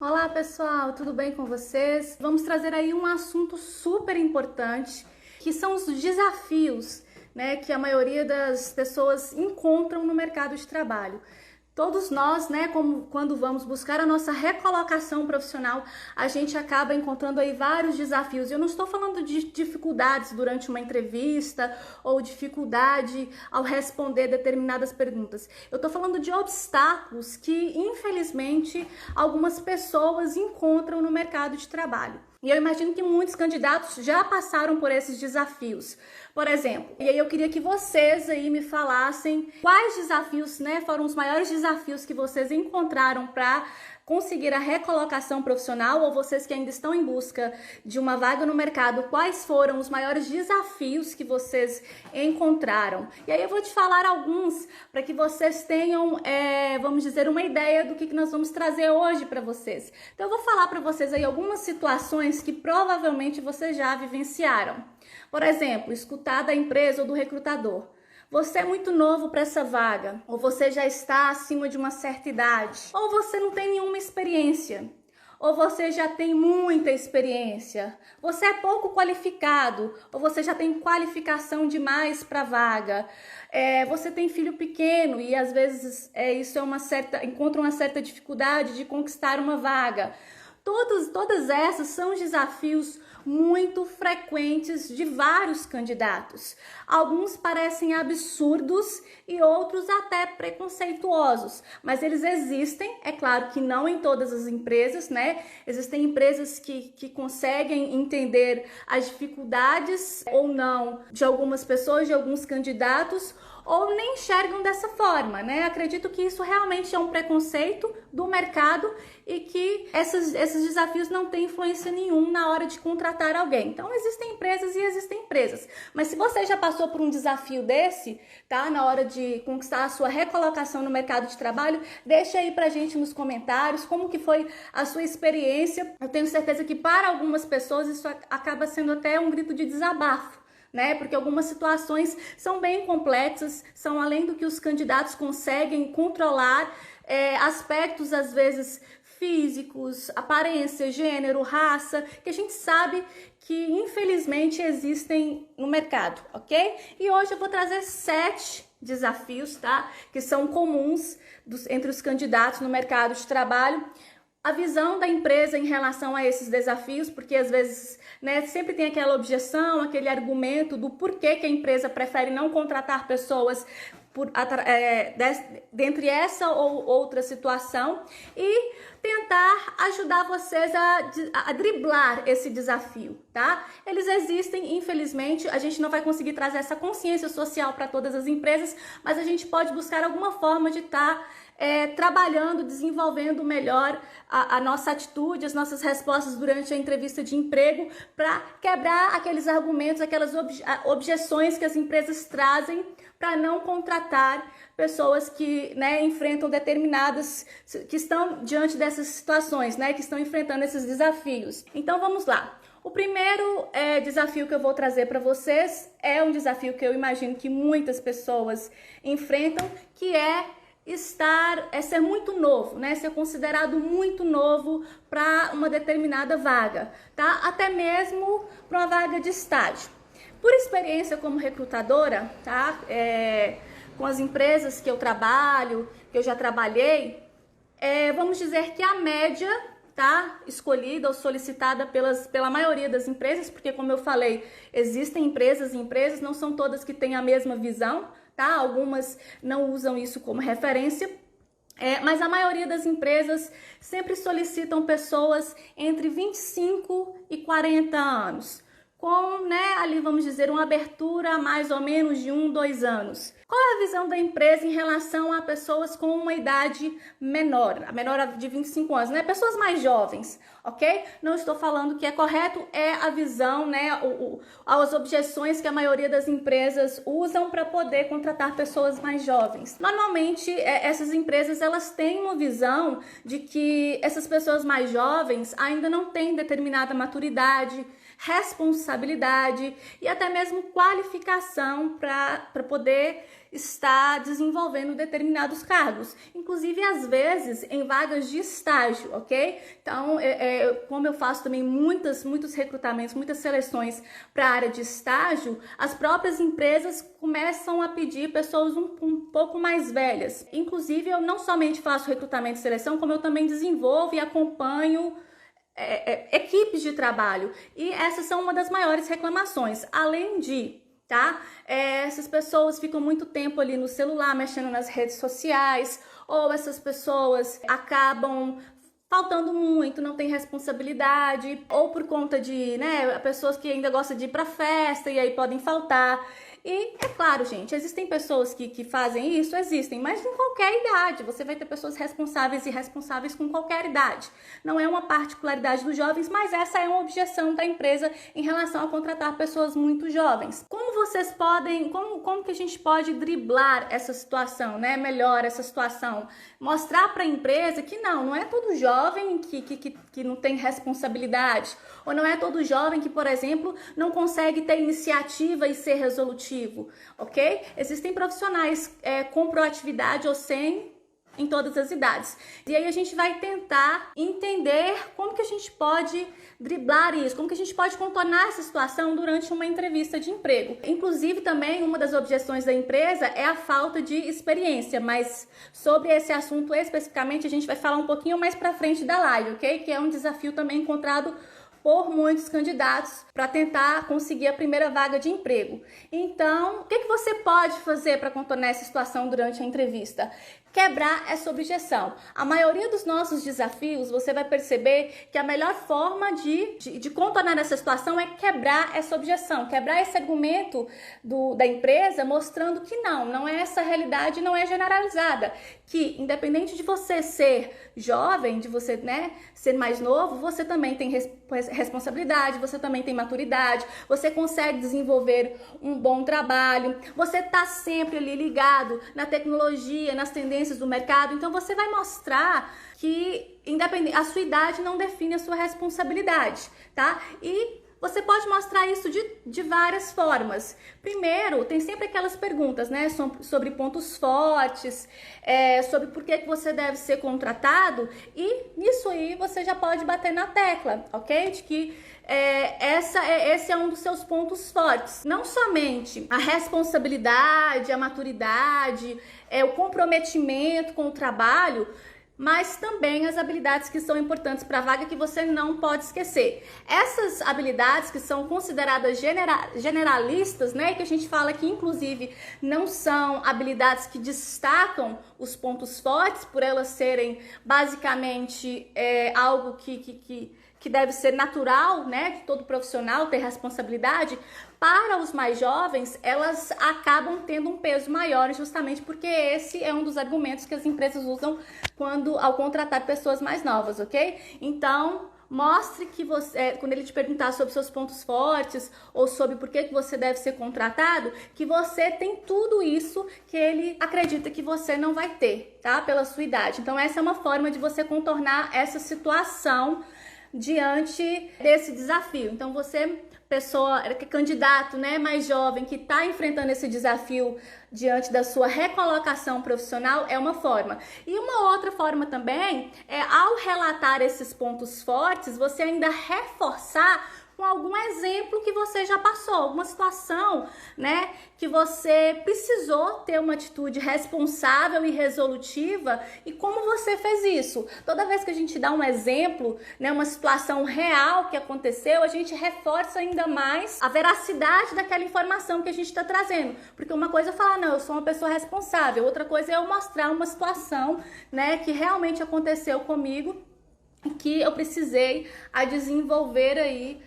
Olá pessoal, tudo bem com vocês? Vamos trazer aí um assunto super importante, que são os desafios, que a maioria das pessoas encontram no mercado de trabalho. Todos nós, quando vamos buscar a nossa recolocação profissional, a gente acaba encontrando aí vários desafios. Eu não estou falando de dificuldades durante uma entrevista ou dificuldade ao responder determinadas perguntas. Eu estou falando de obstáculos que, infelizmente, algumas pessoas encontram no mercado de trabalho. E eu imagino que muitos candidatos já passaram por esses desafios. Por exemplo, e aí eu queria que vocês aí me falassem quais desafios, foram os maiores desafios que vocês encontraram para conseguir a recolocação profissional, ou vocês que ainda estão em busca de uma vaga no mercado, quais foram os maiores desafios que vocês encontraram. E aí eu vou te falar alguns para que vocês tenham, vamos dizer, uma ideia do que nós vamos trazer hoje para vocês. Então eu vou falar para vocês aí algumas situações que provavelmente vocês já vivenciaram. Por exemplo, escutar da empresa ou do recrutador: você é muito novo para essa vaga, ou você já está acima de uma certa idade, ou você não tem nenhuma experiência, ou você já tem muita experiência, você é pouco qualificado, ou você já tem qualificação demais para a vaga, você tem filho pequeno e às vezes encontra uma certa dificuldade de conquistar uma vaga. Todas essas são desafios muito frequentes de vários candidatos. Alguns parecem absurdos e outros até preconceituosos, mas eles existem. É claro que não em todas as empresas, Existem empresas que conseguem entender as dificuldades ou não de algumas pessoas, de alguns candidatos, ou nem enxergam dessa forma, Acredito que isso realmente é um preconceito do mercado e que esses desafios não têm influência nenhuma na hora de contratar alguém. Então, existem empresas e existem empresas. Mas se você já passou por um desafio desse, na hora de conquistar a sua recolocação no mercado de trabalho, deixa aí pra gente nos comentários como que foi a sua experiência. Eu tenho certeza que para algumas pessoas isso acaba sendo até um grito de desabafo, porque algumas situações são bem complexas, são além do que os candidatos conseguem controlar, aspectos às vezes físicos, aparência, gênero, raça, que a gente sabe que infelizmente existem no mercado, ok? E hoje eu vou trazer 7 desafios, que são comuns entre os candidatos no mercado de trabalho. A visão da empresa em relação a esses desafios, porque às vezes sempre tem aquela objeção, aquele argumento do porquê que a empresa prefere não contratar pessoas dentre essa ou outra situação, e tentar ajudar vocês a driblar esse desafio, Eles existem, infelizmente, a gente não vai conseguir trazer essa consciência social para todas as empresas, mas a gente pode buscar alguma forma de estar trabalhando, desenvolvendo melhor a nossa atitude, as nossas respostas durante a entrevista de emprego, para quebrar aqueles argumentos, aquelas objeções que as empresas trazem para não contratar pessoas que enfrentam que estão diante dessas situações, que estão enfrentando esses desafios. Então vamos lá. O primeiro desafio que eu vou trazer para vocês é um desafio que eu imagino que muitas pessoas enfrentam, que é ser muito novo, ser considerado muito novo para uma determinada vaga, Até mesmo para uma vaga de estágio. Por experiência como recrutadora, com as empresas que eu trabalho, que eu já trabalhei, vamos dizer que a média escolhida ou solicitada pela maioria das empresas, porque como eu falei, existem empresas e empresas, não são todas que têm a mesma visão, Algumas não usam isso como referência, mas a maioria das empresas sempre solicitam pessoas entre 25 e 40 anos, com, ali vamos dizer, uma abertura mais ou menos de 2 anos. Qual é a visão da empresa em relação a pessoas com uma idade menor, a menor de 25 anos, Pessoas mais jovens, ok? Não estou falando que é correto, é a visão, as objeções que a maioria das empresas usam para poder contratar pessoas mais jovens. Normalmente, essas empresas, elas têm uma visão de que essas pessoas mais jovens ainda não têm determinada maturidade, responsabilidade e até mesmo qualificação para poder está desenvolvendo determinados cargos, inclusive às vezes em vagas de estágio, ok? Então, como eu faço também muitos recrutamentos, muitas seleções para a área de estágio, as próprias empresas começam a pedir pessoas um pouco mais velhas. Inclusive, eu não somente faço recrutamento e seleção, como eu também desenvolvo e acompanho equipes de trabalho. E essas são uma das maiores reclamações. Além de, essas pessoas ficam muito tempo ali no celular, mexendo nas redes sociais, ou essas pessoas acabam faltando muito, não tem responsabilidade, ou por conta de, pessoas que ainda gostam de ir pra festa e aí podem faltar. E é claro, gente, existem pessoas que fazem isso, existem, mas em qualquer idade. Você vai ter pessoas responsáveis e irresponsáveis com qualquer idade. Não é uma particularidade dos jovens, mas essa é uma objeção da empresa em relação a contratar pessoas muito jovens. Como vocês podem, como que a gente pode driblar essa situação, melhor essa situação? Mostrar para a empresa que não é todo jovem que não tem responsabilidade, ou não é todo jovem que, por exemplo, não consegue ter iniciativa e ser resolutivo, ok? Existem profissionais com proatividade ou sem, em todas as idades. E aí a gente vai tentar entender como que a gente pode driblar isso, como que a gente pode contornar essa situação durante uma entrevista de emprego. Inclusive também uma das objeções da empresa é a falta de experiência, mas sobre esse assunto especificamente a gente vai falar um pouquinho mais pra frente da live, ok? Que é um desafio também encontrado por muitos candidatos para tentar conseguir a primeira vaga de emprego. Então, o que você pode fazer para contornar essa situação durante a entrevista? Quebrar essa objeção. A maioria dos nossos desafios, você vai perceber que a melhor forma de contornar essa situação é quebrar essa objeção, quebrar esse argumento da empresa, mostrando que não é essa realidade, não é generalizada. Que independente de você ser jovem, de você ser mais novo, você também tem responsabilidade, você também tem maturidade, você consegue desenvolver um bom trabalho, você tá sempre ali ligado na tecnologia, nas tendências do mercado, então você vai mostrar que a sua idade não define a sua responsabilidade, tá? E você pode mostrar isso de várias formas. Primeiro, tem sempre aquelas perguntas, sobre pontos fortes, sobre por que você deve ser contratado, e nisso aí você já pode bater na tecla, ok? De que esse é um dos seus pontos fortes. Não somente a responsabilidade, a maturidade, o comprometimento com o trabalho, mas também as habilidades que são importantes para a vaga que você não pode esquecer. Essas habilidades que são consideradas generalistas, que a gente fala que inclusive não são habilidades que destacam os pontos fortes, por elas serem basicamente algo que deve ser natural, de todo profissional ter responsabilidade. Para os mais jovens, elas acabam tendo um peso maior, justamente porque esse é um dos argumentos que as empresas usam ao contratar pessoas mais novas, ok? Então, mostre que você, quando ele te perguntar sobre seus pontos fortes ou sobre por que você deve ser contratado, que você tem tudo isso que ele acredita que você não vai ter, tá? Pela sua idade. Então, essa é uma forma de você contornar essa situação diante desse desafio. Então, você, candidato, mais jovem, que está enfrentando esse desafio diante da sua recolocação profissional, é uma forma. E uma outra forma também é, ao relatar esses pontos fortes, você ainda reforçar com algum exemplo que você já passou, alguma situação, que você precisou ter uma atitude responsável e resolutiva, e como você fez isso. Toda vez que a gente dá um exemplo, uma situação real que aconteceu, a gente reforça ainda mais a veracidade daquela informação que a gente está trazendo. Porque uma coisa é falar, não, eu sou uma pessoa responsável, outra coisa é eu mostrar uma situação, que realmente aconteceu comigo, que eu precisei desenvolver aí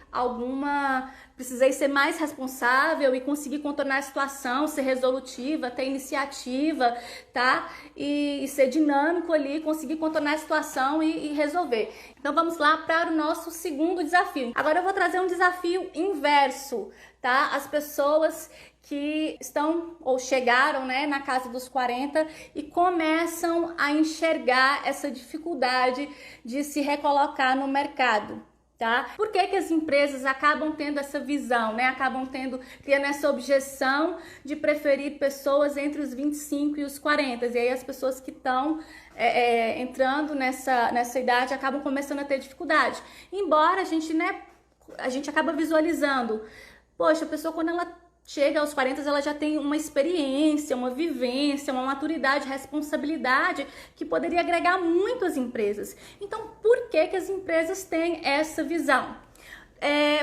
precisei ser mais responsável e conseguir contornar a situação, ser resolutiva, ter iniciativa, tá? E ser dinâmico ali, conseguir contornar a situação e resolver. Então vamos lá para o nosso segundo desafio. Agora eu vou trazer um desafio inverso, tá? As pessoas que estão ou chegaram, na casa dos 40 e começam a enxergar essa dificuldade de se recolocar no mercado, Tá? Por que que as empresas acabam tendo essa visão, né? Criando essa objeção de preferir pessoas entre os 25 e os 40. E aí as pessoas que estão entrando nessa idade acabam começando a ter dificuldade. Embora a gente acaba visualizando, poxa, a pessoa quando ela chega aos 40, ela já tem uma experiência, uma vivência, uma maturidade, responsabilidade que poderia agregar muito às empresas. Então, por que que as empresas têm essa visão?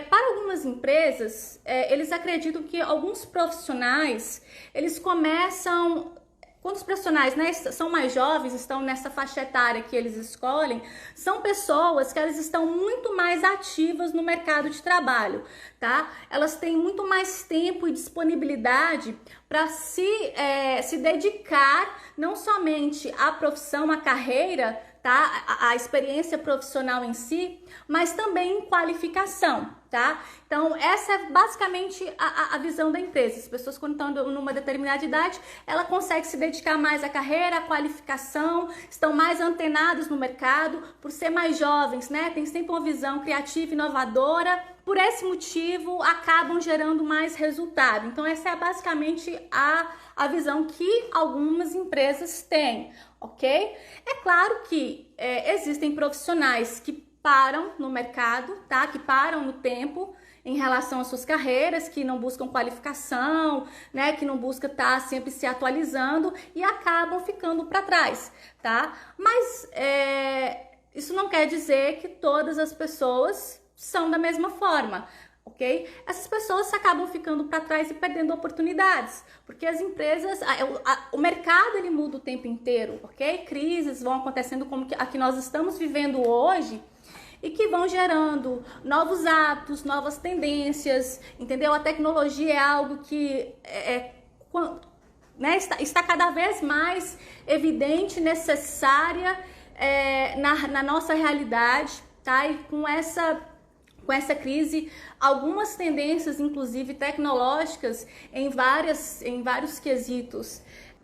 Para algumas empresas, eles acreditam que alguns profissionais, eles começam... Quando os profissionais, né, são mais jovens, estão nessa faixa etária que eles escolhem, são pessoas que elas estão muito mais ativas no mercado de trabalho, tá? Elas têm muito mais tempo e disponibilidade para se dedicar não somente à profissão, à carreira, tá? A experiência profissional em si, mas também em qualificação, tá? Então, essa é basicamente a visão da empresa. As pessoas, quando estão numa determinada idade, ela consegue se dedicar mais à carreira, à qualificação, estão mais antenados no mercado, por ser mais jovens, né? Tem sempre uma visão criativa, inovadora. Por esse motivo, acabam gerando mais resultado. Então, essa é basicamente a visão que algumas empresas têm, ok? É claro que existem profissionais que param no mercado, tá? Que param no tempo em relação às suas carreiras, que não buscam qualificação, né? Que não buscam estar sempre se atualizando e acabam ficando para trás, tá? Mas isso não quer dizer que todas as pessoas são da mesma forma, ok? Essas pessoas acabam ficando para trás e perdendo oportunidades, porque as empresas, o mercado ele muda o tempo inteiro, ok? Crises vão acontecendo como a que nós estamos vivendo hoje e que vão gerando novos hábitos, novas tendências, entendeu? A tecnologia é algo que está cada vez mais evidente, necessária na nossa realidade, tá? E com essa crise, algumas tendências, inclusive tecnológicas, em vários quesitos,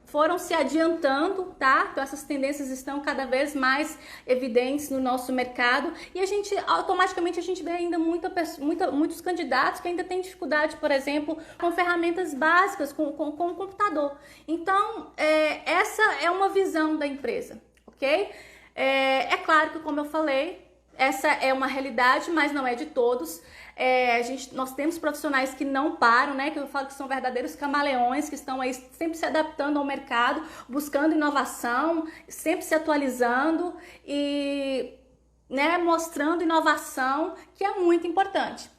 foram se adiantando, tá? Então essas tendências estão cada vez mais evidentes no nosso mercado e automaticamente a gente vê ainda muitos candidatos que ainda têm dificuldade, por exemplo, com ferramentas básicas, com o computador. Então, essa é uma visão da empresa, ok? É claro que, como eu falei, essa é uma realidade, mas não é de todos. Nós temos profissionais que não param, né? Que eu falo que são verdadeiros camaleões, que estão aí sempre se adaptando ao mercado, buscando inovação, sempre se atualizando e, né, mostrando inovação, que é muito importante.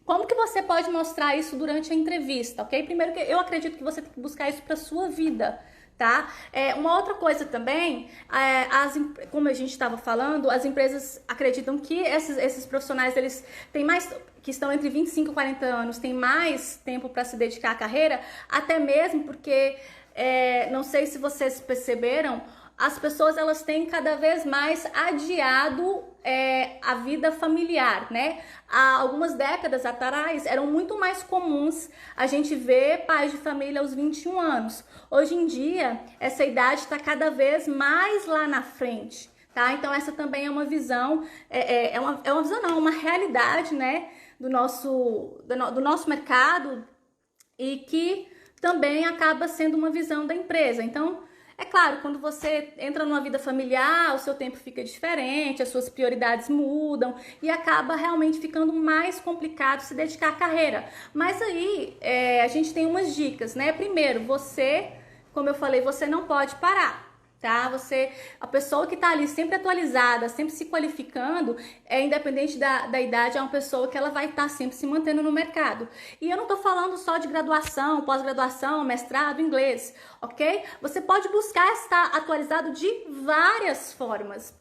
Como que você pode mostrar isso durante a entrevista, ok? Primeiro, que eu acredito que você tem que buscar isso para sua vida, tá? Uma outra coisa também, como a gente estava falando, as empresas acreditam que esses profissionais, eles têm mais, que estão entre 25 e 40 anos, têm mais tempo para se dedicar à carreira, até mesmo porque, não sei se vocês perceberam, as pessoas elas têm cada vez mais adiado a vida familiar, né? Há algumas décadas atrás eram muito mais comuns a gente ver pais de família aos 21 anos. Hoje em dia, essa idade está cada vez mais lá na frente, tá? Então essa também é uma visão, uma visão não, uma realidade, né? Do nosso mercado e que também acaba sendo uma visão da empresa. Então, é claro, quando você entra numa vida familiar, o seu tempo fica diferente, as suas prioridades mudam e acaba realmente ficando mais complicado se dedicar à carreira. Mas aí a gente tem umas dicas, né? Primeiro, como eu falei, você não pode parar, tá? A pessoa que tá ali sempre atualizada, sempre se qualificando, independente da idade, é uma pessoa que ela vai estar sempre se mantendo no mercado. E eu não tô falando só de graduação, pós-graduação, mestrado, inglês, ok? Você pode buscar estar atualizado de várias formas.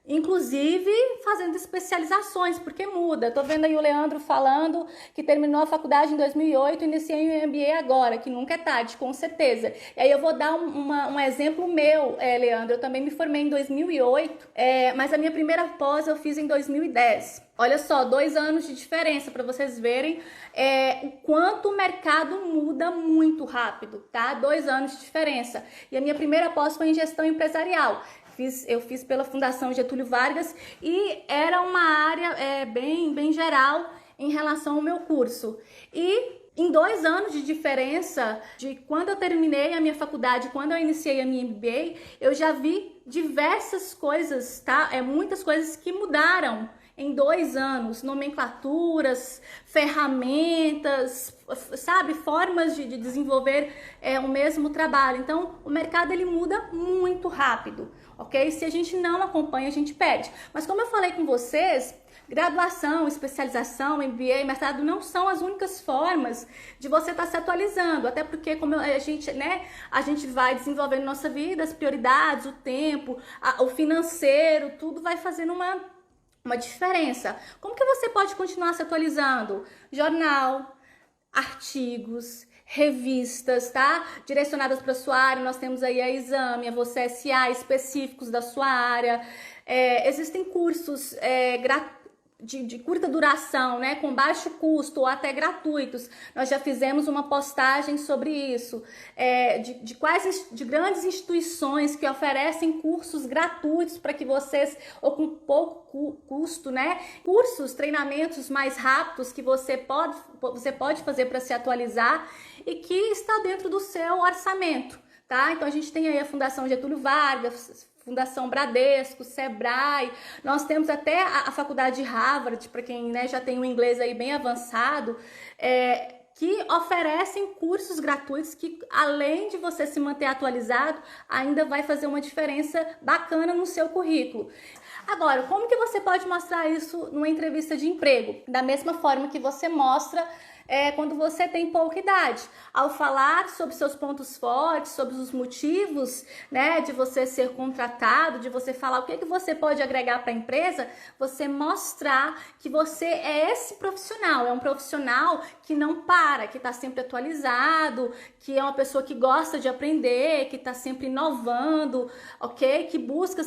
Inclusive fazendo especializações, porque muda. Tô vendo aí o Leandro falando que terminou a faculdade em 2008 e iniciei o MBA agora, que nunca é tarde, com certeza. E aí eu vou dar um exemplo meu, Leandro. Eu também me formei em 2008, mas a minha primeira pós eu fiz em 2010. Olha só, 2 anos de diferença para vocês verem o quanto o mercado muda muito rápido, tá? 2 anos de diferença. E a minha primeira pós foi em gestão empresarial. Eu fiz pela Fundação Getúlio Vargas e era uma área bem geral em relação ao meu curso. E em 2 anos de diferença de quando eu terminei a minha faculdade, quando eu iniciei a minha MBA, eu já vi diversas coisas, tá? Muitas coisas que mudaram em 2 anos, nomenclaturas, ferramentas, sabe, formas de desenvolver o mesmo trabalho. Então, o mercado ele muda muito rápido, ok? Se a gente não acompanha, a gente perde. Mas como eu falei com vocês, graduação, especialização, MBA, mestrado não são as únicas formas de você estar se atualizando, até porque como a gente vai desenvolvendo nossa vida, as prioridades, o tempo, o financeiro, tudo vai fazendo uma diferença. Como que você pode continuar se atualizando? Jornal, artigos, revistas, tá? Direcionadas para sua área, nós temos aí a Exame, a Você SA, específicos da sua área. Existem cursos de curta duração, né, com baixo custo ou até gratuitos. Nós já fizemos uma postagem sobre isso, de grandes instituições que oferecem cursos gratuitos para que vocês, ou com pouco custo, né, cursos, treinamentos mais rápidos que você pode fazer para se atualizar e que está dentro do seu orçamento, tá? Então a gente tem aí a Fundação Getúlio Vargas, Fundação Bradesco, Sebrae, nós temos até a Faculdade de Harvard, para quem, né, já tem o inglês aí bem avançado, que oferecem cursos gratuitos que, além de você se manter atualizado, ainda vai fazer uma diferença bacana no seu currículo. Agora, como que você pode mostrar isso numa entrevista de emprego? Da mesma forma que você mostra quando você tem pouca idade, ao falar sobre seus pontos fortes, sobre os motivos, né, de você ser contratado, de você falar o que você pode agregar para a empresa, você mostrar que você é esse profissional, é um profissional que não para, que está sempre atualizado, que é uma pessoa que gosta de aprender, que está sempre inovando, ok? Que busca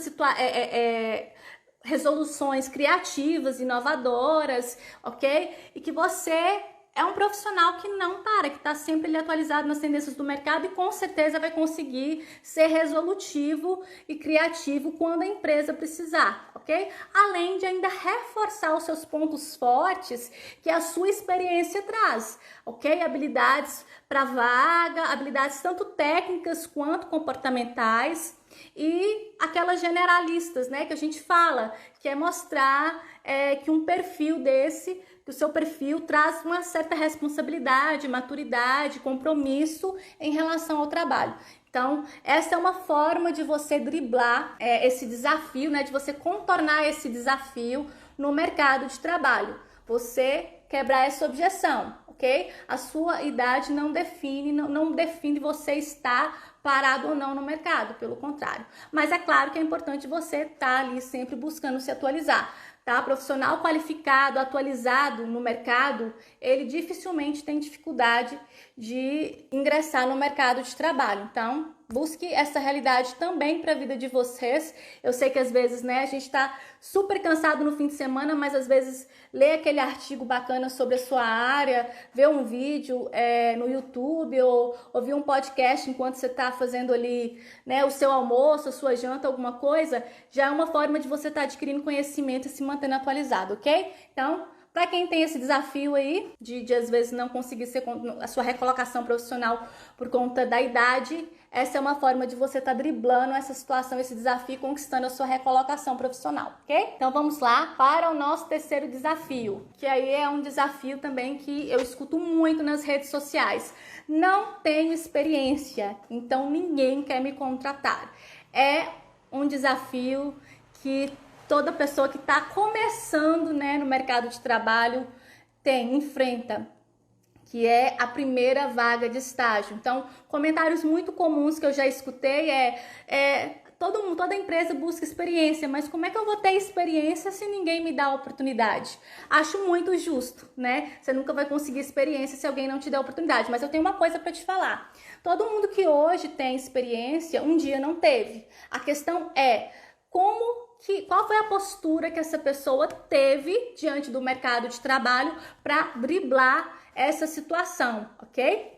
resoluções criativas, inovadoras, ok? E que você é um profissional que não para, que está sempre ali atualizado nas tendências do mercado e com certeza vai conseguir ser resolutivo e criativo quando a empresa precisar, ok? Além de ainda reforçar os seus pontos fortes que a sua experiência traz, ok? Habilidades para vaga, habilidades tanto técnicas quanto comportamentais e aquelas generalistas, né, que a gente fala, que é mostrar que um perfil desse, que o seu perfil traz uma certa responsabilidade, maturidade, compromisso em relação ao trabalho. Então, essa é uma forma de você driblar esse desafio, né, de você contornar esse desafio no mercado de trabalho. Você quebrar essa objeção, ok? A sua idade não define você estar parado ou não no mercado, pelo contrário. Mas é claro que é importante você estar ali sempre buscando se atualizar. Tá? Profissional qualificado, atualizado no mercado, ele dificilmente tem dificuldade de ingressar no mercado de trabalho. Então, busque essa realidade também para a vida de vocês. Eu sei que às vezes, né, a gente está super cansado no fim de semana, mas às vezes lê aquele artigo bacana sobre a sua área, vê um vídeo no YouTube ou ouvir um podcast enquanto você está fazendo ali, né, o seu almoço, a sua janta, alguma coisa, já é uma forma de você estar adquirindo conhecimento e se mantendo atualizado, ok? Então, para quem tem esse desafio aí de às vezes não conseguir ser a sua recolocação profissional por conta da idade, essa é uma forma de você estar driblando essa situação, esse desafio, conquistando a sua recolocação profissional, ok? Então vamos lá para o nosso terceiro desafio, que aí é um desafio também que eu escuto muito nas redes sociais. Não tenho experiência, então ninguém quer me contratar. É um desafio que toda pessoa que está começando, né, no mercado de trabalho enfrenta, que é a primeira vaga de estágio. Então, comentários muito comuns que eu já escutei toda empresa busca experiência, mas como é que eu vou ter experiência se ninguém me dá a oportunidade? Acho muito justo, né? Você nunca vai conseguir experiência se alguém não te der a oportunidade, mas eu tenho uma coisa para te falar. Todo mundo que hoje tem experiência, um dia não teve. A questão é qual foi a postura que essa pessoa teve diante do mercado de trabalho para driblar essa situação, ok?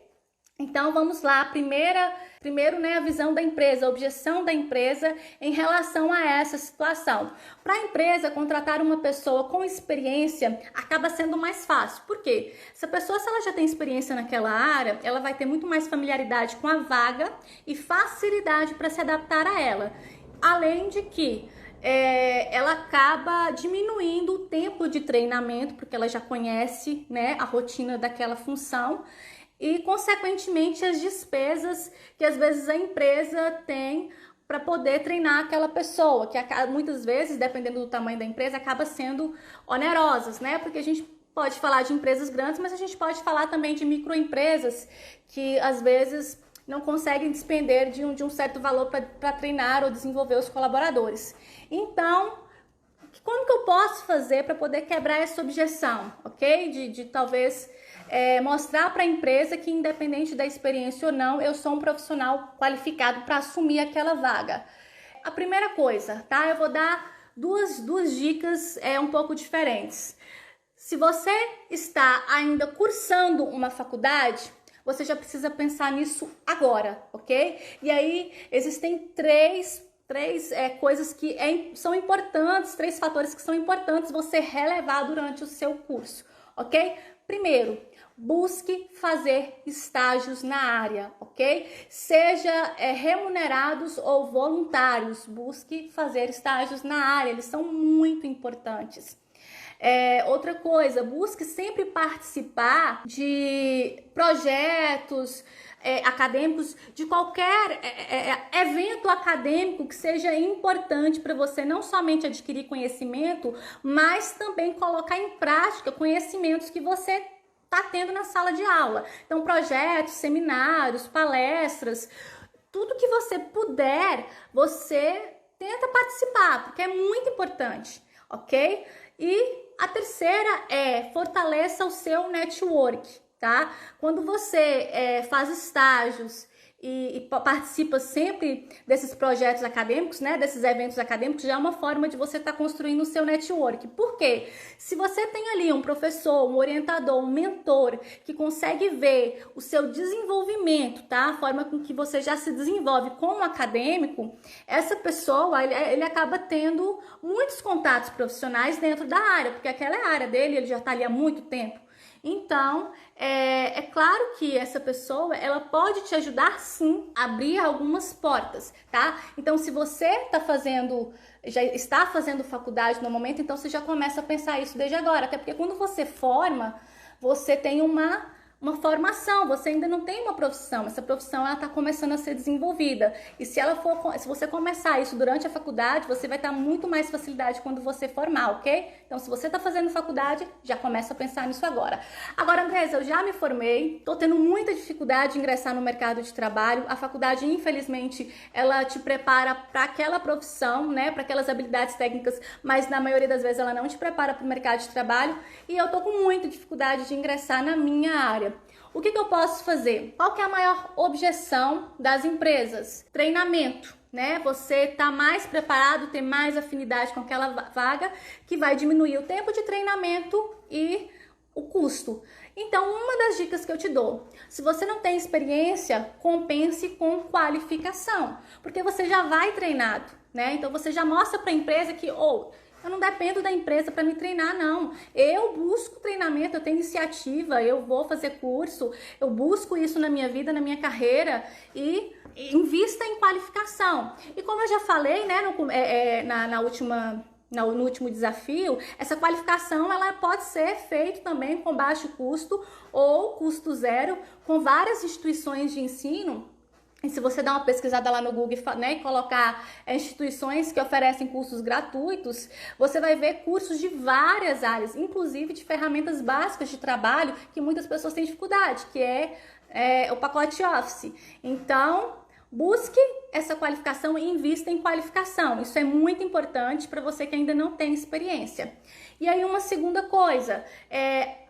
Então vamos lá, primeiro, né, a visão da empresa, a objeção da empresa em relação a essa situação. Para a empresa contratar uma pessoa com experiência acaba sendo mais fácil. Por quê? Essa pessoa, se ela já tem experiência naquela área, ela vai ter muito mais familiaridade com a vaga e facilidade para se adaptar a ela. Além de que ela acaba diminuindo o tempo de treinamento, porque ela já conhece, né, a rotina daquela função e, consequentemente, as despesas que às vezes a empresa tem para poder treinar aquela pessoa, que muitas vezes, dependendo do tamanho da empresa, acaba sendo onerosas, né? Porque a gente pode falar de empresas grandes, mas a gente pode falar também de microempresas que às vezes não conseguem despender de um certo valor para treinar ou desenvolver os colaboradores. Então, como que eu posso fazer para poder quebrar essa objeção, ok? De talvez mostrar para a empresa que, independente da experiência ou não, eu sou um profissional qualificado para assumir aquela vaga. A primeira coisa, tá? Eu vou dar duas dicas um pouco diferentes. Se você está ainda cursando uma faculdade, você já precisa pensar nisso agora, ok? E aí existem três coisas que são importantes, 3 fatores que são importantes você relevar durante o seu curso, ok? Primeiro, busque fazer estágios na área, ok? Seja remunerados ou voluntários, busque fazer estágios na área, eles são muito importantes. Outra coisa, busque sempre participar de projetos acadêmicos, de qualquer evento acadêmico que seja importante para você não somente adquirir conhecimento, mas também colocar em prática conhecimentos que você está tendo na sala de aula. Então, projetos, seminários, palestras, tudo que você puder, você tenta participar, porque é muito importante, ok? E a terceira fortaleça o seu network, tá? Quando você faz estágios e participa sempre desses projetos acadêmicos, né, desses eventos acadêmicos, já é uma forma de você estar construindo o seu network. Por quê? Se você tem ali um professor, um orientador, um mentor que consegue ver o seu desenvolvimento, tá? A forma com que você já se desenvolve como acadêmico, essa pessoa, ele acaba tendo muitos contatos profissionais dentro da área, porque aquela é a área dele, ele já está ali há muito tempo. Então, é claro que essa pessoa, ela pode te ajudar sim a abrir algumas portas, tá? Então, se você já está fazendo faculdade no momento, então você já começa a pensar isso desde agora, até porque quando você forma, você tem uma formação, você ainda não tem uma profissão, essa profissão ela está começando a ser desenvolvida, e se você começar isso durante a faculdade, você vai ter muito mais facilidade quando você formar, ok? Então, se você está fazendo faculdade, já começa a pensar nisso agora. Agora, Andressa, eu já me formei, estou tendo muita dificuldade de ingressar no mercado de trabalho, a faculdade, infelizmente, ela te prepara para aquela profissão, né, para aquelas habilidades técnicas, mas na maioria das vezes ela não te prepara para o mercado de trabalho, e eu estou com muita dificuldade de ingressar na minha área. O que eu posso fazer? Qual que é a maior objeção das empresas? Treinamento, né? Você está mais preparado, tem mais afinidade com aquela vaga, que vai diminuir o tempo de treinamento e o custo. Então, uma das dicas que eu te dou, se você não tem experiência, compense com qualificação, porque você já vai treinado, né? Então, você já mostra para a empresa que, eu não dependo da empresa para me treinar, não. Eu busco treinamento, eu tenho iniciativa, eu vou fazer curso, eu busco isso na minha vida, na minha carreira e invista em qualificação. E como eu já falei, né, no último desafio, essa qualificação ela pode ser feita também com baixo custo ou custo zero, com várias instituições de ensino. E se você dar uma pesquisada lá no Google, né, e colocar instituições que oferecem cursos gratuitos, você vai ver cursos de várias áreas, inclusive de ferramentas básicas de trabalho que muitas pessoas têm dificuldade, que é o pacote Office. Então, busque essa qualificação e invista em qualificação. Isso é muito importante para você que ainda não tem experiência. E aí, uma segunda coisa,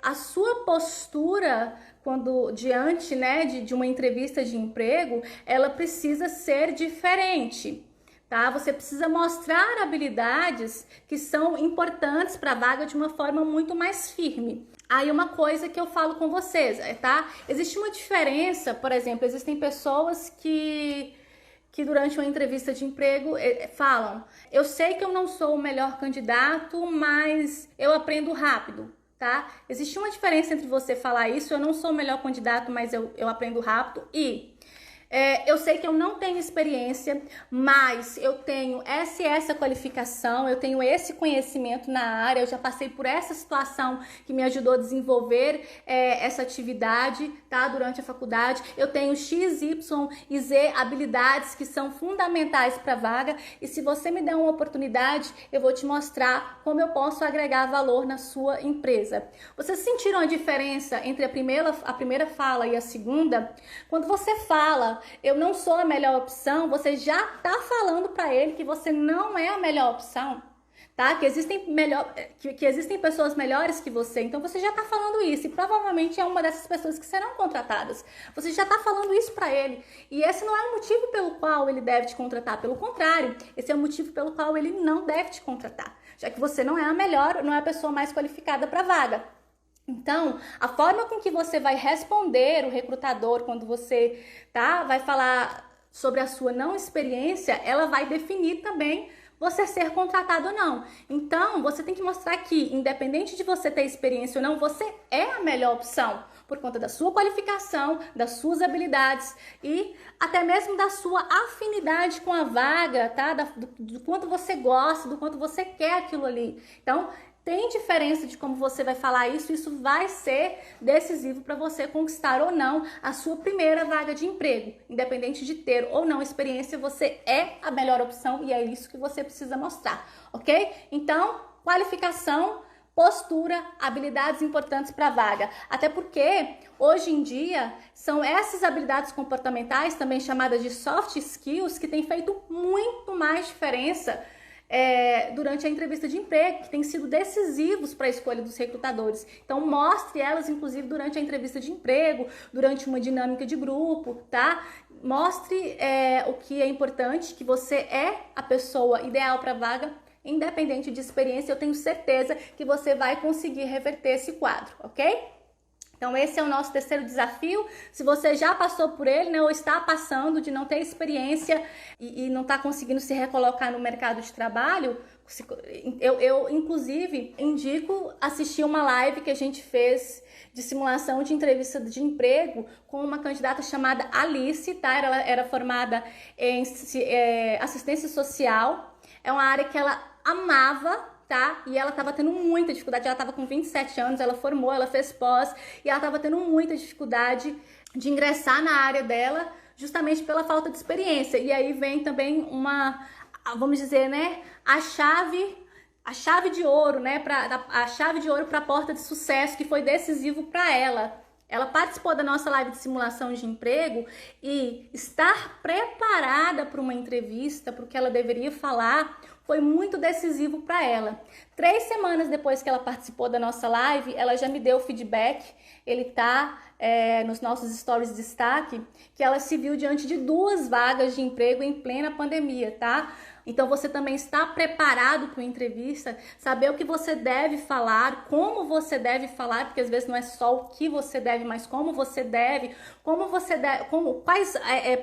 a sua postura quando diante, né, de uma entrevista de emprego, ela precisa ser diferente, tá? Você precisa mostrar habilidades que são importantes para a vaga de uma forma muito mais firme. Aí uma coisa que eu falo com vocês, tá? Existe uma diferença, por exemplo, existem pessoas que durante uma entrevista de emprego falam: eu sei que eu não sou o melhor candidato, mas eu aprendo rápido, tá? Existe uma diferença entre você falar isso: eu não sou o melhor candidato, mas eu aprendo rápido, e eu sei que eu não tenho experiência, mas eu tenho essa qualificação, eu tenho esse conhecimento na área, eu já passei por essa situação que me ajudou a desenvolver essa atividade, tá? Durante a faculdade. Eu tenho X, Y e Z habilidades que são fundamentais para a vaga, e se você me der uma oportunidade, eu vou te mostrar como eu posso agregar valor na sua empresa. Vocês sentiram a diferença entre a primeira fala e a segunda? Quando você fala eu não sou a melhor opção, você já tá falando para ele que você não é a melhor opção, tá? Que existem pessoas melhores que você, então você já tá falando isso, e provavelmente é uma dessas pessoas que serão contratadas. Você já tá falando isso para ele, e esse não é o motivo pelo qual ele deve te contratar, pelo contrário, esse é o motivo pelo qual ele não deve te contratar, já que você não é a melhor, não é a pessoa mais qualificada para a vaga. Então, a forma com que você vai responder o recrutador quando você vai falar sobre a sua não experiência, ela vai definir também você ser contratado ou não. Então, você tem que mostrar que, independente de você ter experiência ou não, você é a melhor opção por conta da sua qualificação, das suas habilidades e até mesmo da sua afinidade com a vaga, tá? Do quanto você gosta, do quanto você quer aquilo ali. Então, tem diferença de como você vai falar isso, isso vai ser decisivo para você conquistar ou não a sua primeira vaga de emprego. Independente de ter ou não experiência, você é a melhor opção e é isso que você precisa mostrar, ok? Então, qualificação, postura, habilidades importantes para a vaga. Até porque, hoje em dia, são essas habilidades comportamentais, também chamadas de soft skills, que têm feito muito mais diferença durante a entrevista de emprego, que tem sido decisivos para a escolha dos recrutadores. Então, mostre elas, inclusive, durante a entrevista de emprego, durante uma dinâmica de grupo, tá? Mostre o que é importante, que você é a pessoa ideal para a vaga, independente de experiência. Eu tenho certeza que você vai conseguir reverter esse quadro, ok? Então, esse é o nosso terceiro desafio. Se você já passou por ele, né, ou está passando de não ter experiência e não está conseguindo se recolocar no mercado de trabalho, eu inclusive, indico assistir uma live que a gente fez de simulação de entrevista de emprego com uma candidata chamada Alice, tá? Ela era formada em assistência social. É uma área que ela amava, tá? E ela tava tendo muita dificuldade, ela tava com 27 anos, ela formou, ela fez pós, e ela tava tendo muita dificuldade de ingressar na área dela, justamente pela falta de experiência. E aí vem também vamos dizer, né, a chave de ouro, né, a chave de ouro para a porta de sucesso, que foi decisivo para ela. Ela participou da nossa live de simulação de emprego e estar preparada para uma entrevista, para o que ela deveria falar, foi muito decisivo para ela. 3 semanas depois que ela participou da nossa live, ela já me deu feedback. Ele tá nos nossos stories de destaque, que ela se viu diante de 2 vagas de emprego em plena pandemia, tá? Então, você também está preparado para uma entrevista, saber o que você deve falar, como você deve falar, porque às vezes não é só o que você deve, mas como você deve, quais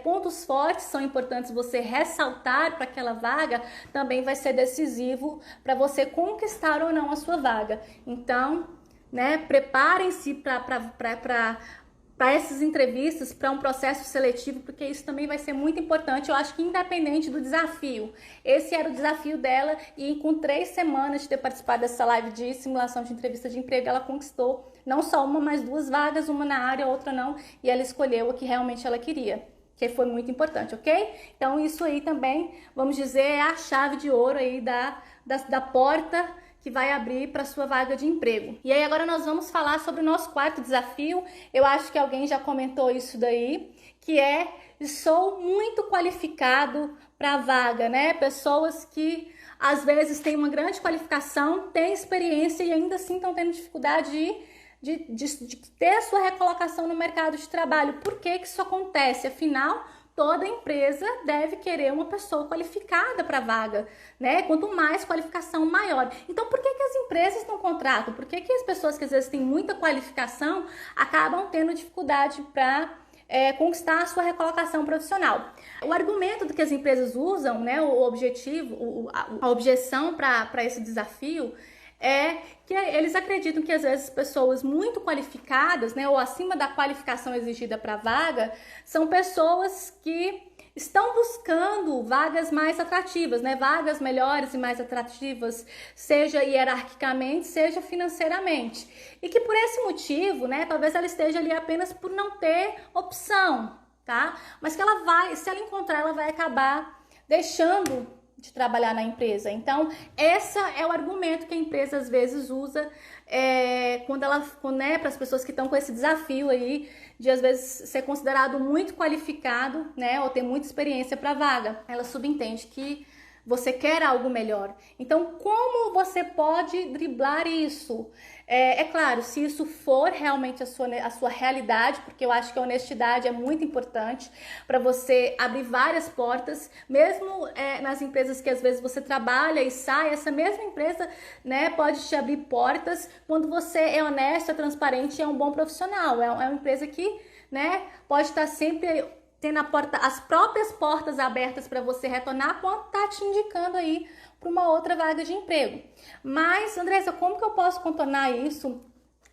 pontos fortes são importantes você ressaltar para aquela vaga, também vai ser decisivo para você conquistar ou não a sua vaga. Então, né, preparem-se para essas entrevistas, para um processo seletivo, porque isso também vai ser muito importante. Eu acho que independente do desafio, esse era o desafio dela, e com 3 semanas de ter participado dessa live de simulação de entrevista de emprego, ela conquistou não só uma, mas 2 vagas, uma na área, outra não, e ela escolheu a que realmente ela queria, que foi muito importante, ok? Então isso aí também, vamos dizer, é a chave de ouro aí da porta que vai abrir para sua vaga de emprego. E aí agora nós vamos falar sobre o nosso 4º desafio. Eu acho que alguém já comentou isso daí, que é: sou muito qualificado para a vaga, né? Pessoas que às vezes têm uma grande qualificação, têm experiência e ainda assim estão tendo dificuldade de ter a sua recolocação no mercado de trabalho. Por que isso acontece? Afinal, toda empresa deve querer uma pessoa qualificada para a vaga, né? Quanto mais qualificação, maior. Então, por que as empresas não contratam? Por que as pessoas que às vezes têm muita qualificação acabam tendo dificuldade para conquistar a sua recolocação profissional? O argumento do que as empresas usam, né, o objetivo, a objeção para esse desafio é que eles acreditam que às vezes pessoas muito qualificadas, né, ou acima da qualificação exigida para a vaga, são pessoas que estão buscando vagas mais atrativas, né, vagas melhores e mais atrativas, seja hierarquicamente, seja financeiramente. E que por esse motivo, né, talvez ela esteja ali apenas por não ter opção, tá? Mas que ela vai, se ela encontrar, ela vai acabar deixando de trabalhar na empresa. Então, esse é o argumento que a empresa às vezes usa né, para as pessoas que estão com esse desafio aí de às vezes ser considerado muito qualificado, né, ou ter muita experiência para a vaga. Ela subentende que você quer algo melhor. Então, como você pode driblar isso? É claro, se isso for realmente a sua realidade, porque eu acho que a honestidade é muito importante para você abrir várias portas, mesmo nas empresas que às vezes você trabalha e sai, essa mesma empresa, né, pode te abrir portas quando você é honesto, é transparente e é um bom profissional. É uma empresa que, né, pode estar sempre tendo as próprias portas abertas para você retornar quando tá te indicando aí para uma outra vaga de emprego. Mas, Andressa, como que eu posso contornar isso?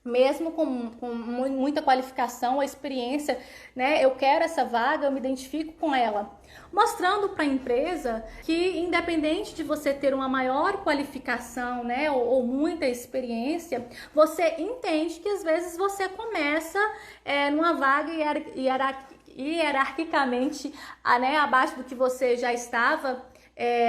Mesmo com muita qualificação ou experiência, né? Eu quero essa vaga, eu me identifico com ela. Mostrando para a empresa que, independente de você ter uma maior qualificação, né, ou muita experiência, você entende que às vezes você começa numa vaga hierarquicamente, né, abaixo do que você já estava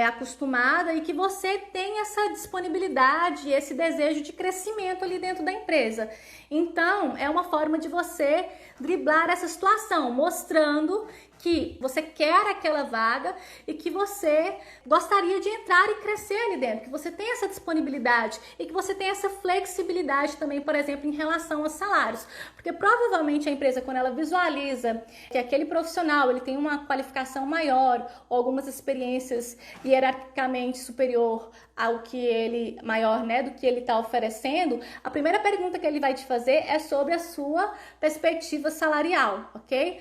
acostumada, e que você tem essa disponibilidade, esse desejo de crescimento ali dentro da empresa. Então, é uma forma de você driblar essa situação, mostrando que você quer aquela vaga e que você gostaria de entrar e crescer ali dentro, que você tem essa disponibilidade e que você tem essa flexibilidade também, por exemplo, em relação aos salários. Porque provavelmente a empresa, quando ela visualiza que aquele profissional ele tem uma qualificação maior ou algumas experiências hierarquicamente superior ao que ele, maior, né, do que ele está oferecendo, a primeira pergunta que ele vai te fazer é sobre a sua perspectiva salarial, ok?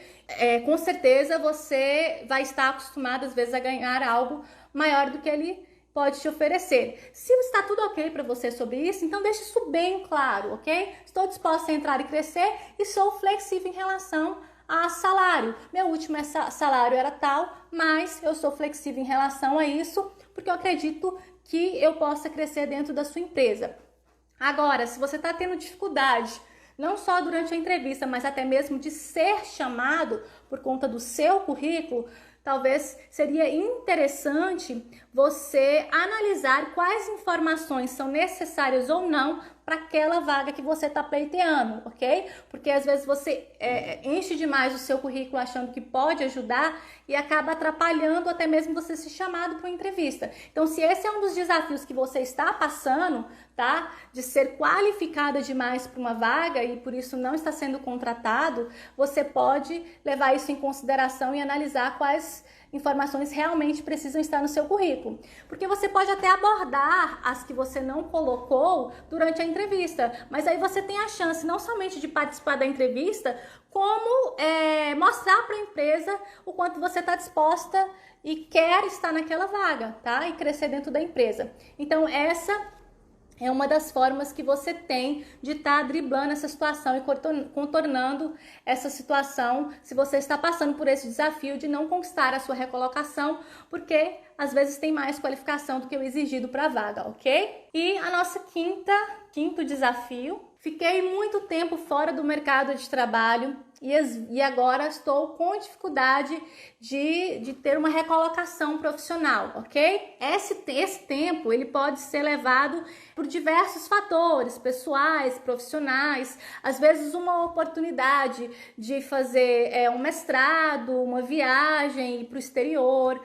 Com certeza você vai estar acostumado às vezes a ganhar algo maior do que ele pode te oferecer. Se está tudo ok para você sobre isso, então deixe isso bem claro, ok? Estou disposta a entrar e crescer e sou flexível em relação a salário. Meu último salário era tal, mas eu sou flexível em relação a isso, porque eu acredito que eu possa crescer dentro da sua empresa. Agora, se você está tendo dificuldade, não só durante a entrevista, mas até mesmo de ser chamado por conta do seu currículo, talvez seria interessante você analisar quais informações são necessárias ou não para aquela vaga que você está pleiteando, ok? Porque às vezes você enche demais o seu currículo achando que pode ajudar e acaba atrapalhando até mesmo você ser chamado para uma entrevista. Então, se esse é um dos desafios que você está passando, tá? De ser qualificada demais para uma vaga e por isso não está sendo contratado, você pode levar isso em consideração e analisar quais informações realmente precisam estar no seu currículo. Porque você pode até abordar as que você não colocou durante a entrevista, mas aí você tem a chance não somente de participar da entrevista, como mostrar para a empresa o quanto você está disposta e quer estar naquela vaga, tá? E crescer dentro da empresa. Então, essa é uma das formas que você tem de estar driblando essa situação e contornando essa situação se você está passando por esse desafio de não conquistar a sua recolocação, porque às vezes tem mais qualificação do que o exigido para a vaga, ok? E a nossa quinto desafio: fiquei muito tempo fora do mercado de trabalho e agora estou com dificuldade de ter uma recolocação profissional, ok? Esse tempo ele pode ser levado por diversos fatores, pessoais, profissionais, às vezes uma oportunidade de fazer um mestrado, uma viagem para o exterior,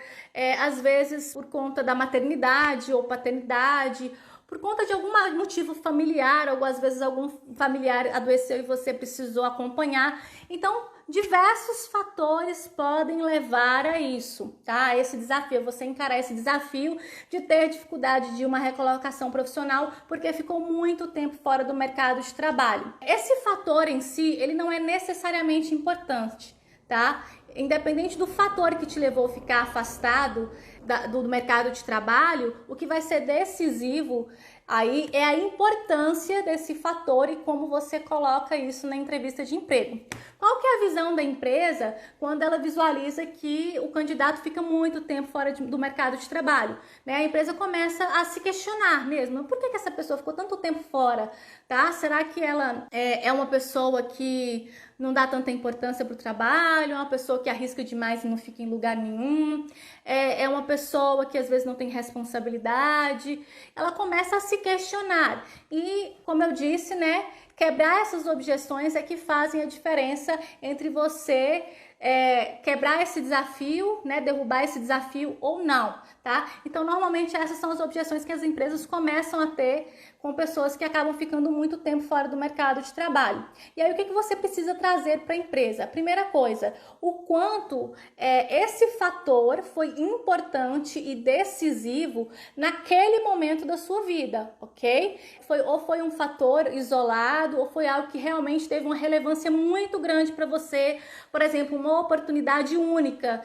às vezes por conta da maternidade ou paternidade, por conta de algum motivo familiar, ou às vezes algum familiar adoeceu e você precisou acompanhar. Então, diversos fatores podem levar a isso, tá? Esse desafio, você encarar esse desafio de ter dificuldade de uma recolocação profissional porque ficou muito tempo fora do mercado de trabalho. Esse fator em si, ele não é necessariamente importante, tá? Independente do fator que te levou a ficar afastado do mercado de trabalho, o que vai ser decisivo aí é a importância desse fator e como você coloca isso na entrevista de emprego. Qual que é a visão da empresa quando ela visualiza que o candidato fica muito tempo fora do mercado de trabalho? Né? A empresa começa a se questionar mesmo, por que essa pessoa ficou tanto tempo fora? Tá? Será que ela é uma pessoa que não dá tanta importância para o trabalho, é uma pessoa que arrisca demais e não fica em lugar nenhum, é uma pessoa que às vezes não tem responsabilidade? Ela começa a se questionar e, como eu disse, né, quebrar essas objeções é que fazem a diferença entre você quebrar esse desafio, né, derrubar esse desafio ou não, tá? Então, normalmente essas são as objeções que as empresas começam a ter com pessoas que acabam ficando muito tempo fora do mercado de trabalho. E aí, o que você precisa trazer para a empresa? A primeira coisa, o quanto esse fator foi importante e decisivo naquele momento da sua vida, ok? Foi um fator isolado, ou foi algo que realmente teve uma relevância muito grande para você, por exemplo, uma oportunidade única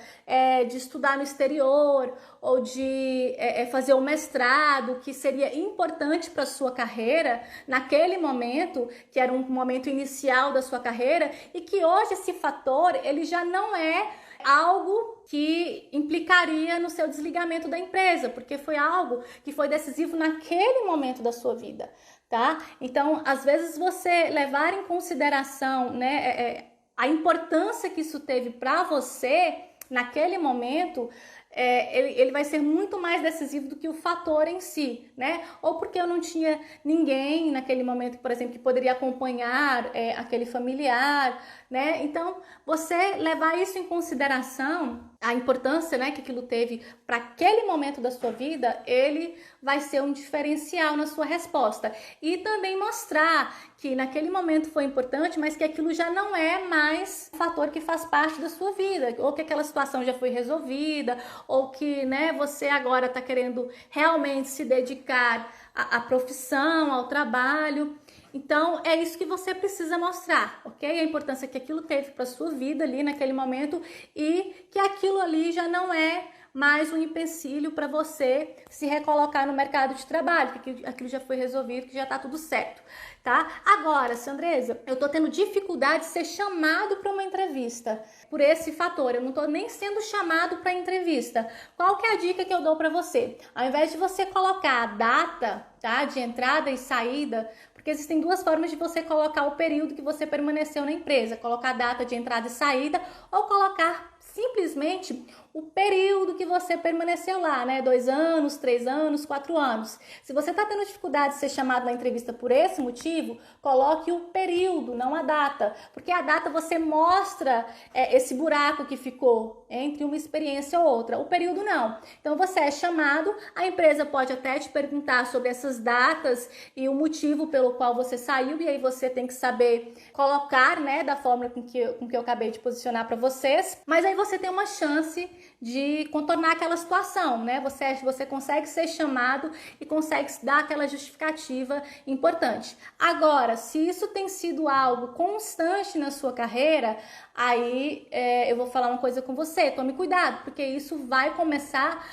de estudar no exterior ou de fazer um mestrado que seria importante para a sua carreira naquele momento, que era um momento inicial da sua carreira, e que hoje esse fator ele já não é algo que implicaria no seu desligamento da empresa, porque foi algo que foi decisivo naquele momento da sua vida, tá? Então, às vezes você levar em consideração, né, a importância que isso teve para você naquele momento, ele vai ser muito mais decisivo do que o fator em si, né? Ou porque eu não tinha ninguém naquele momento, por exemplo, que poderia acompanhar aquele familiar, né? Então, você levar isso em consideração, a importância, né, que aquilo teve para aquele momento da sua vida, ele vai ser um diferencial na sua resposta. E também mostrar que naquele momento foi importante, mas que aquilo já não é mais um fator que faz parte da sua vida, ou que aquela situação já foi resolvida, ou que, né, você agora está querendo realmente se dedicar à profissão, ao trabalho. Então, é isso que você precisa mostrar, ok? A importância que aquilo teve para sua vida ali naquele momento e que aquilo ali já não é mais um empecilho para você se recolocar no mercado de trabalho, que aquilo já foi resolvido, que já tá tudo certo, tá? Agora, Sandresa, eu tô tendo dificuldade de ser chamado para uma entrevista por esse fator, eu não tô nem sendo chamado para entrevista. Qual que é a dica que eu dou para você? Ao invés de você colocar a data, tá, de entrada e saída, porque existem duas formas de você colocar o período que você permaneceu na empresa, colocar a data de entrada e saída ou colocar simplesmente o período que você permaneceu lá, né? 2 anos, 3 anos, 4 anos. Se você está tendo dificuldade de ser chamado na entrevista por esse motivo, coloque o período, não a data. Porque a data você mostra esse buraco que ficou entre uma experiência ou outra. O período não. Então você é chamado, a empresa pode até te perguntar sobre essas datas e o motivo pelo qual você saiu, e aí você tem que saber colocar, né, da forma com que eu acabei de posicionar para vocês. Mas aí você tem uma chance de contornar aquela situação, né? Você consegue ser chamado e consegue dar aquela justificativa importante. Agora, se isso tem sido algo constante na sua carreira, aí eu vou falar uma coisa com você, tome cuidado, porque isso vai começar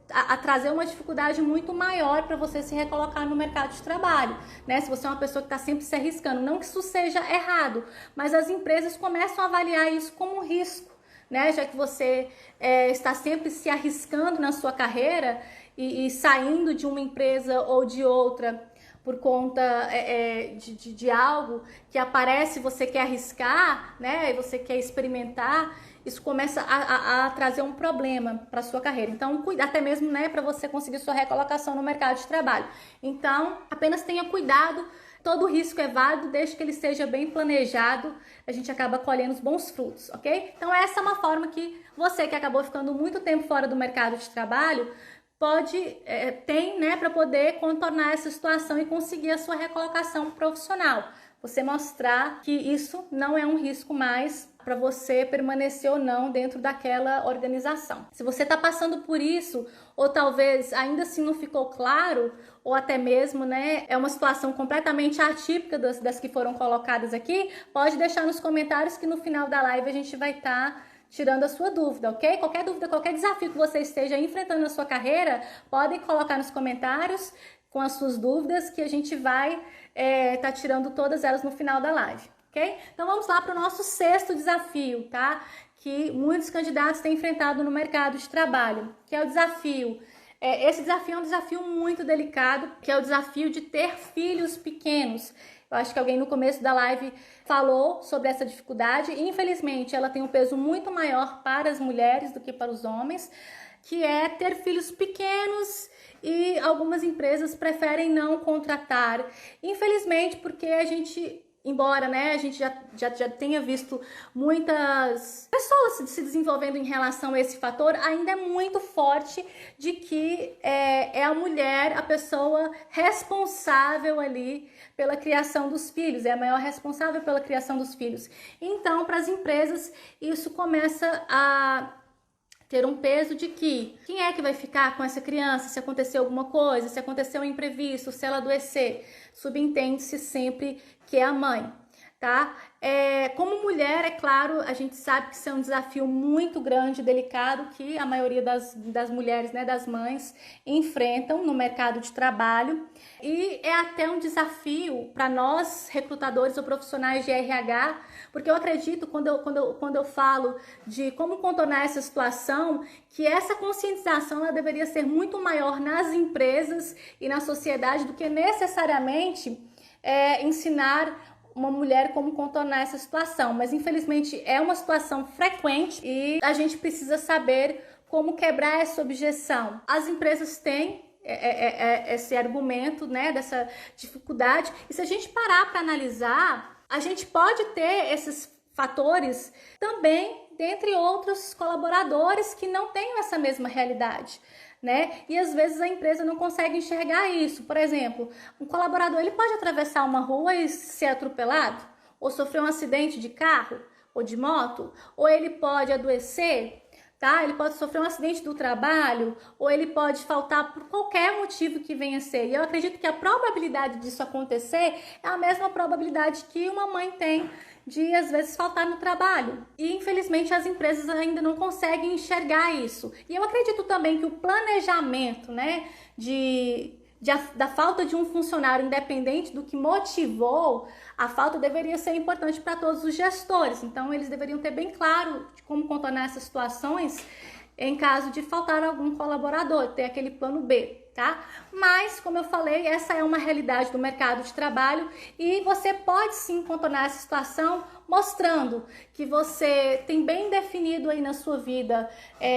a trazer uma dificuldade muito maior para você se recolocar no mercado de trabalho, né? Se você é uma pessoa que está sempre se arriscando, não que isso seja errado, mas as empresas começam a avaliar isso como um risco, né? Já que você está sempre se arriscando na sua carreira e saindo de uma empresa ou de outra por conta de algo que aparece, você quer arriscar, né? E você quer experimentar, isso começa a trazer um problema para sua carreira. Então, cuida até mesmo, né, para você conseguir sua recolocação no mercado de trabalho. Então, apenas tenha cuidado. Todo risco é válido, desde que ele seja bem planejado, a gente acaba colhendo os bons frutos, ok? Então, essa é uma forma que você que acabou ficando muito tempo fora do mercado de trabalho tem, né, para poder contornar essa situação e conseguir a sua recolocação profissional. Você mostrar que isso não é um risco mais para você permanecer ou não dentro daquela organização. Se você está passando por isso, ou talvez ainda assim não ficou claro, ou até mesmo, né, é uma situação completamente atípica das que foram colocadas aqui, pode deixar nos comentários que no final da live a gente vai estar tirando a sua dúvida, ok? Qualquer dúvida, qualquer desafio que você esteja enfrentando na sua carreira, podem colocar nos comentários com as suas dúvidas que a gente vai tá tirando todas elas no final da live, ok? Então vamos lá para o nosso 6º desafio, tá? Que muitos candidatos têm enfrentado no mercado de trabalho, que é o desafio. Esse desafio é um desafio muito delicado, que é o desafio de ter filhos pequenos. Eu acho que alguém no começo da live falou sobre essa dificuldade e, infelizmente, ela tem um peso muito maior para as mulheres do que para os homens, que é ter filhos pequenos e algumas empresas preferem não contratar. Infelizmente, porque a gente... Embora, né, a gente já tenha visto muitas pessoas se desenvolvendo em relação a esse fator, ainda é muito forte de que é a mulher a pessoa responsável ali pela criação dos filhos, é a maior responsável pela criação dos filhos. Então, para as empresas, isso começa a ter um peso de que quem é que vai ficar com essa criança se acontecer alguma coisa, se acontecer um imprevisto, se ela adoecer. Subentende-se sempre que é a mãe, tá? Como mulher, é claro, a gente sabe que isso é um desafio muito grande, delicado, que a maioria das mulheres, né, das mães, enfrentam no mercado de trabalho. E é até um desafio para nós, recrutadores ou profissionais de RH, porque eu acredito, quando eu falo de como contornar essa situação, que essa conscientização ela deveria ser muito maior nas empresas e na sociedade do que necessariamente ensinar uma mulher como contornar essa situação, mas infelizmente é uma situação frequente e a gente precisa saber como quebrar essa objeção. As empresas têm esse argumento, né, dessa dificuldade, e se a gente parar para analisar, a gente pode ter esses fatores também dentre outros colaboradores que não têm essa mesma realidade, né? E às vezes a empresa não consegue enxergar isso. Por exemplo, um colaborador ele pode atravessar uma rua e ser atropelado, ou sofrer um acidente de carro ou de moto, ou ele pode adoecer, tá? Ele pode sofrer um acidente do trabalho, ou ele pode faltar por qualquer motivo que venha a ser. E eu acredito que a probabilidade disso acontecer é a mesma probabilidade que uma mãe tem de, às vezes, faltar no trabalho. E, infelizmente, as empresas ainda não conseguem enxergar isso. E eu acredito também que o planejamento, né, da falta de um funcionário, independente do que motivou a falta, deveria ser importante para todos os gestores. Então, eles deveriam ter bem claro de como contornar essas situações em caso de faltar algum colaborador, ter aquele plano B, tá? Mas, como eu falei, essa é uma realidade do mercado de trabalho e você pode sim contornar essa situação mostrando que você tem bem definido aí na sua vida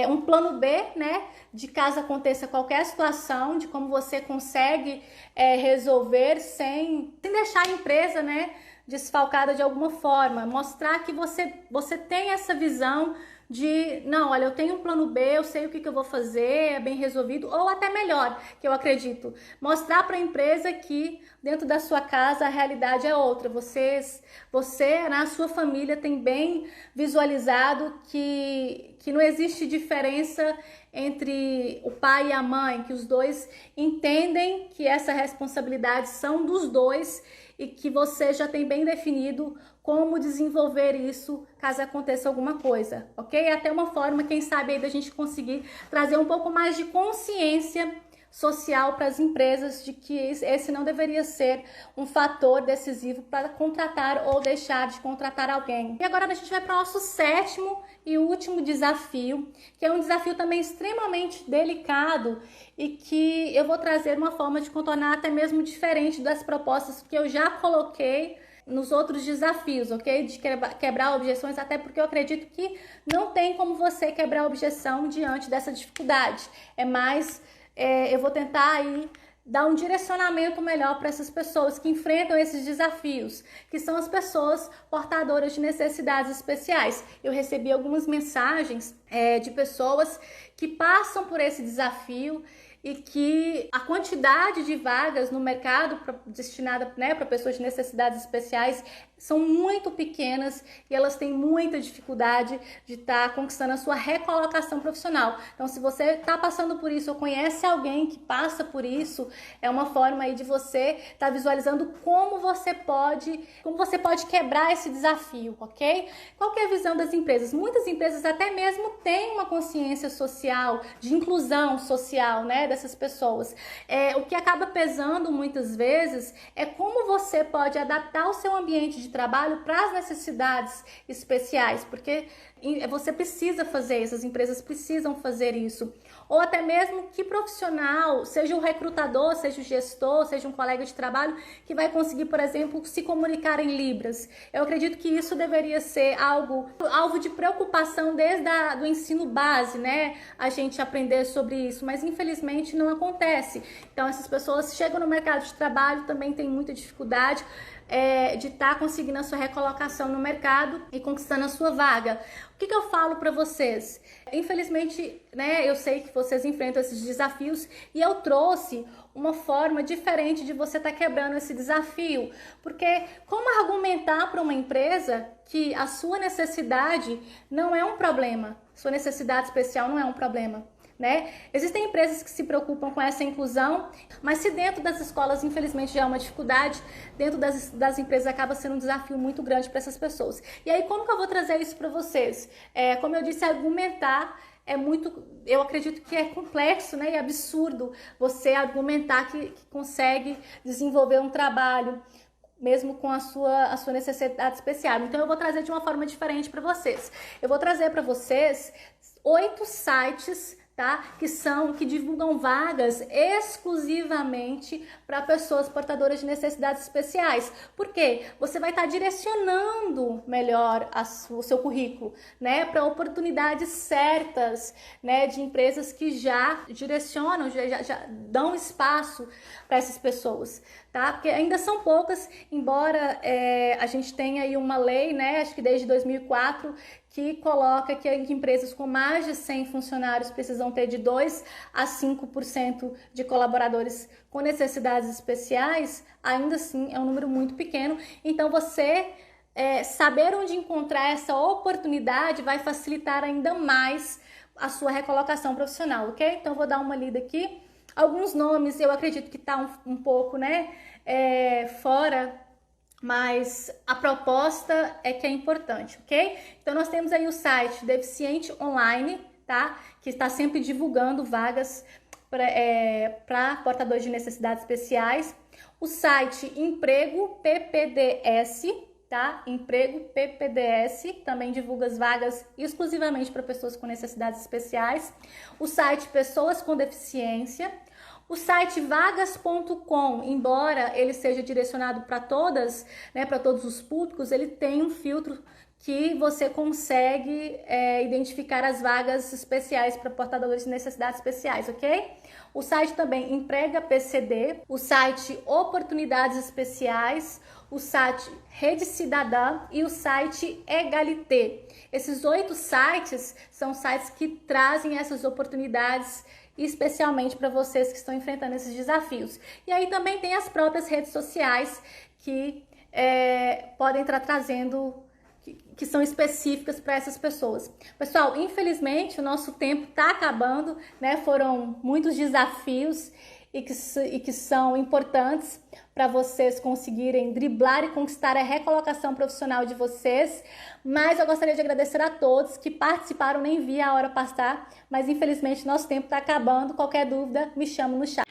um plano B, né? De caso aconteça qualquer situação, de como você consegue resolver sem deixar a empresa, né, desfalcada de alguma forma. Mostrar que você tem essa visão de, não, olha, eu tenho um plano B, eu sei o que eu vou fazer, é bem resolvido, ou até melhor, que eu acredito, mostrar para a empresa que dentro da sua casa a realidade é outra. Você, na sua família, tem bem visualizado que não existe diferença entre o pai e a mãe, que os dois entendem que essa responsabilidade são dos dois e que você já tem bem definido como desenvolver isso caso aconteça alguma coisa, ok? É até uma forma, quem sabe, aí da gente conseguir trazer um pouco mais de consciência social para as empresas de que esse não deveria ser um fator decisivo para contratar ou deixar de contratar alguém. E agora a gente vai para o nosso 7º e último desafio, que é um desafio também extremamente delicado e que eu vou trazer uma forma de contornar até mesmo diferente das propostas que eu já coloquei nos outros desafios, ok? De quebrar objeções, até porque eu acredito que não tem como você quebrar objeção diante dessa dificuldade. É mais, eu vou tentar aí dar um direcionamento melhor para essas pessoas que enfrentam esses desafios, que são as pessoas portadoras de necessidades especiais. Eu recebi algumas mensagens de pessoas que passam por esse desafio e que a quantidade de vagas no mercado destinada, né, para pessoas de necessidades especiais são muito pequenas e elas têm muita dificuldade de estar conquistando a sua recolocação profissional. Então, se você está passando por isso ou conhece alguém que passa por isso, é uma forma aí de você estar visualizando como você pode quebrar esse desafio, ok? Qual que é a visão das empresas? Muitas empresas até mesmo têm uma consciência social, de inclusão social, né, dessas pessoas. O que acaba pesando muitas vezes é como você pode adaptar o seu ambiente de trabalho para as necessidades especiais, porque você precisa fazer isso, as empresas precisam fazer isso. Ou até mesmo que profissional, seja o recrutador, seja o gestor, seja um colega de trabalho, que vai conseguir, por exemplo, se comunicar em Libras. Eu acredito que isso deveria ser alvo de preocupação desde o ensino base, né? A gente aprender sobre isso, mas infelizmente não acontece. Então essas pessoas chegam no mercado de trabalho, também têm muita dificuldade de estar conseguindo a sua recolocação no mercado e conquistando a sua vaga. O que eu falo para vocês? Infelizmente, né, eu sei que vocês enfrentam esses desafios e eu trouxe uma forma diferente de você estar quebrando esse desafio. Porque como argumentar para uma empresa que a sua necessidade não é um problema, sua necessidade especial não é um problema? Né? Existem empresas que se preocupam com essa inclusão, mas se dentro das escolas, infelizmente, já é uma dificuldade, dentro das empresas acaba sendo um desafio muito grande para essas pessoas. E aí, como que eu vou trazer isso para vocês? Como eu disse, argumentar eu acredito que é complexo, né, e absurdo você argumentar que consegue desenvolver um trabalho mesmo com a sua necessidade especial. Então eu vou trazer de uma forma diferente para vocês. Eu vou trazer para vocês 8 sites, tá? Que divulgam vagas exclusivamente para pessoas portadoras de necessidades especiais. Por quê? Você vai estar direcionando melhor o seu currículo, né, para oportunidades certas, né, de empresas que já direcionam, já dão espaço para essas pessoas, tá? Porque ainda são poucas, embora a gente tenha aí uma lei, né, acho que desde 2004, que coloca que empresas com mais de 100 funcionários precisam ter de 2 a 5% de colaboradores com necessidades especiais. Ainda assim é um número muito pequeno, então você saber onde encontrar essa oportunidade vai facilitar ainda mais a sua recolocação profissional, ok? Então eu vou dar uma lida aqui. Alguns nomes eu acredito que tá um pouco, né, fora, mas a proposta é que é importante, ok? Então nós temos aí o site Deficiente Online, tá? Que está sempre divulgando vagas para portadores de necessidades especiais. O site Emprego PPDS, tá? Emprego PPDS também divulga as vagas exclusivamente para pessoas com necessidades especiais. O site Pessoas com Deficiência. O site vagas.com, embora ele seja direcionado para todas, né, para todos os públicos, ele tem um filtro que você consegue identificar as vagas especiais para portadores de necessidades especiais, ok? O site também Emprega PCD, o site Oportunidades Especiais, o site Rede Cidadã e o site Egalité. Esses 8 sites são sites que trazem essas oportunidades especialmente para vocês que estão enfrentando esses desafios. E aí também tem as próprias redes sociais que podem estar trazendo, que são específicas para essas pessoas. Pessoal, infelizmente o nosso tempo está acabando, né? Foram muitos desafios e que são importantes para vocês conseguirem driblar e conquistar a recolocação profissional de vocês. Mas eu gostaria de agradecer a todos que participaram, nem vi a hora passar, mas infelizmente nosso tempo está acabando. Qualquer dúvida, me chama no chat.